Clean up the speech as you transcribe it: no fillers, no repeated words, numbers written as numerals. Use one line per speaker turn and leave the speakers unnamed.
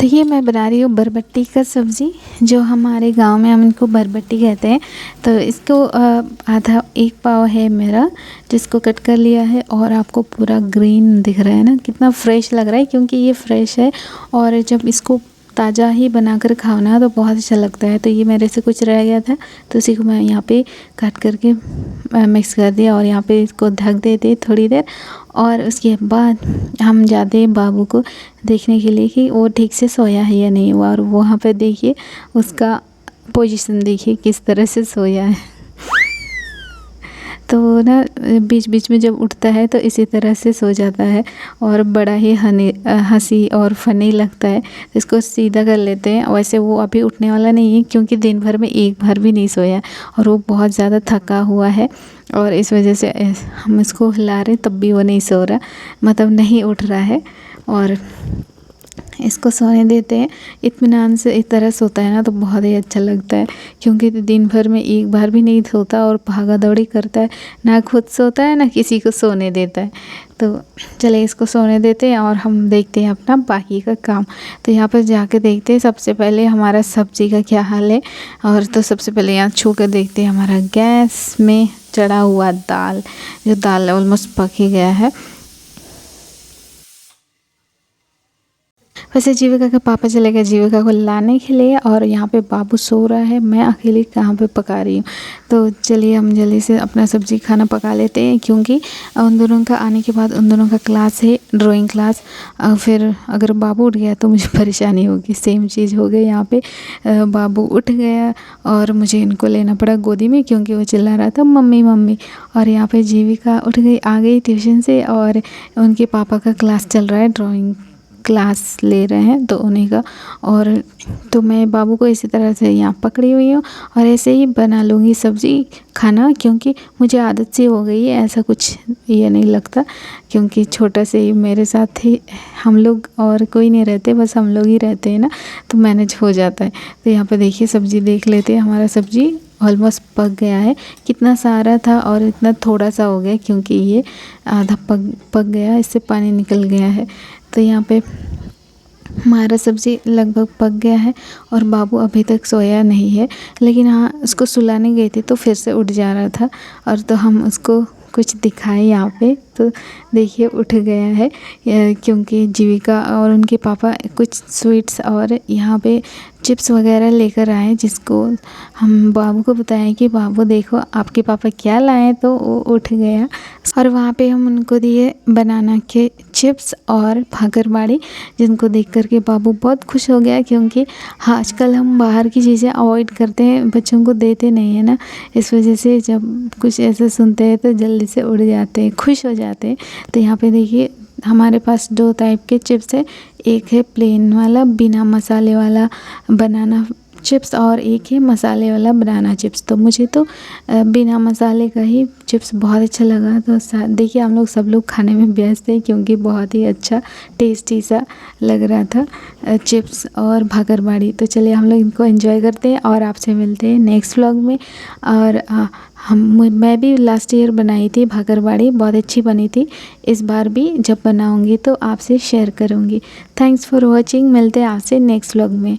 तो ये मैं बना रही हूँ बरबट्टी का सब्ज़ी, जो हमारे गांव में हम इनको बरबट्टी कहते हैं। तो इसको आधा 1 पाव है मेरा, जिसको कट कर लिया है। और आपको पूरा ग्रीन दिख रहा है ना, कितना फ्रेश लग रहा है, क्योंकि ये फ्रेश है। और जब इसको ताज़ा ही बनाकर खाओ ना तो बहुत अच्छा लगता है। तो ये मेरे से कुछ रह गया था, तो उसी को मैं यहाँ पे काट करके मिक्स कर दिया और यहाँ पे इसको ढक देते थोड़ी देर। और उसके बाद हम जाते हैं बाबू को देखने के लिए कि वो ठीक से सोया है या नहीं हुआ। और वहाँ पे देखिए उसका पोजीशन देखिए किस तरह से सोया है। तो ना बीच बीच में जब उठता है तो इसी तरह से सो जाता है और बड़ा ही हंसी और फ़नी लगता है। इसको सीधा कर लेते हैं। वैसे वो अभी उठने वाला नहीं है, क्योंकि दिन भर में एक बार भी नहीं सोया और वो बहुत ज़्यादा थका हुआ है। और इस वजह से हम इसको हिला रहे तब भी वो नहीं सो रहा, मतलब नहीं उठ रहा है। और इसको सोने देते हैं। इत्मीनान से इस तरह सोता है ना तो बहुत ही अच्छा लगता है, क्योंकि दिन भर में एक बार भी नहीं सोता और भागा दौड़ी करता है, ना खुद सोता है ना किसी को सोने देता है। तो चले इसको सोने देते हैं और हम देखते हैं अपना बाकी का काम। तो यहाँ पर जाके देखते हैं सबसे पहले हमारा सब्ज़ी का क्या हाल है। और तो सबसे पहले यहाँ छू कर देखते हैं हमारा गैस में चढ़ा हुआ दाल, जो दाल ऑलमोस्ट पक ही गया है। वैसे जीविका के पापा चले गए जीविका को लाने के लिए, और यहाँ पे बाबू सो रहा है, मैं अकेली कहाँ पे पका रही हूँ। तो चलिए हम जल्दी से अपना सब्ज़ी खाना पका लेते हैं, क्योंकि उन दोनों का आने के बाद उन दोनों का क्लास है, ड्राइंग क्लास। फिर अगर बाबू उठ गया तो मुझे परेशानी होगी। सेम चीज़ हो गई यहाँ पे, बाबू उठ गया और मुझे इनको लेना पड़ा गोदी में, क्योंकि वो चिल्ला रहा था मम्मी मम्मी। और यहाँ पे जीविका उठ गई, आ गई ट्यूशन से, और उनके पापा का क्लास चल रहा है, ड्राइंग क्लास ले रहे हैं तो उन्हीं का। और तो मैं बाबू को इसी तरह से यहाँ पकड़ी हुई हूँ और ऐसे ही बना लूँगी सब्ज़ी खाना, क्योंकि मुझे आदत सी हो गई है। ऐसा कुछ ये नहीं लगता, क्योंकि छोटा से ही मेरे साथ ही हम लोग, और कोई नहीं रहते, बस हम लोग ही रहते हैं ना, तो मैनेज हो जाता है। तो यहाँ पे देखिए सब्ज़ी देख लेते हैं। हमारा सब्ज़ी ऑलमोस्ट पक गया है। कितना सारा था और इतना थोड़ा सा हो गया, क्योंकि ये आधा पक गया, इससे पानी निकल गया है। तो यहाँ पे हमारा सब्ज़ी लगभग पक गया है और बाबू अभी तक सोया नहीं है, लेकिन हाँ उसको सुलाने गई थी तो फिर से उठ जा रहा था। और तो हम उसको कुछ दिखाए यहाँ पे, तो देखिए उठ गया है, क्योंकि जीविका और उनके पापा कुछ स्वीट्स और यहाँ पे चिप्स वगैरह लेकर आए, जिसको हम बाबू को बताएं कि बाबू देखो आपके पापा क्या लाए, तो वो उठ गया। और वहाँ पे हम उनको दिए बनाना के चिप्स और भागरबाड़ी, जिनको देख करके बाबू बहुत खुश हो गया, क्योंकि हाँ आजकल हम बाहर की चीज़ें अवॉइड करते हैं, बच्चों को देते नहीं है ना, इस वजह से जब कुछ ऐसा सुनते हैं तो जल्दी से उड़ जाते हैं, खुश हो जाते हैं। तो यहाँ पे देखिए हमारे पास 2 टाइप के चिप्स है, एक है प्लेन वाला बिना मसाले वाला बनाना चिप्स, और एक है मसाले वाला बनाना चिप्स। तो मुझे तो बिना मसाले का ही चिप्स बहुत अच्छा लगा। तो देखिए हम लोग सब लोग खाने में व्यस्त थे, क्योंकि बहुत ही अच्छा टेस्टी सा लग रहा था चिप्स और भागरबाड़ी। तो चलिए हम लोग इनको एंजॉय करते हैं और आपसे मिलते हैं नेक्स्ट व्लॉग में। और मैं भी लास्ट ईयर बनाई थी भागरबाड़ी, बहुत अच्छी बनी थी। इस बार भी जब बनाऊंगी तो आपसे शेयर करूंगी। थैंक्स फॉर वॉचिंग, मिलते हैं आपसे नेक्स्ट व्लॉग में।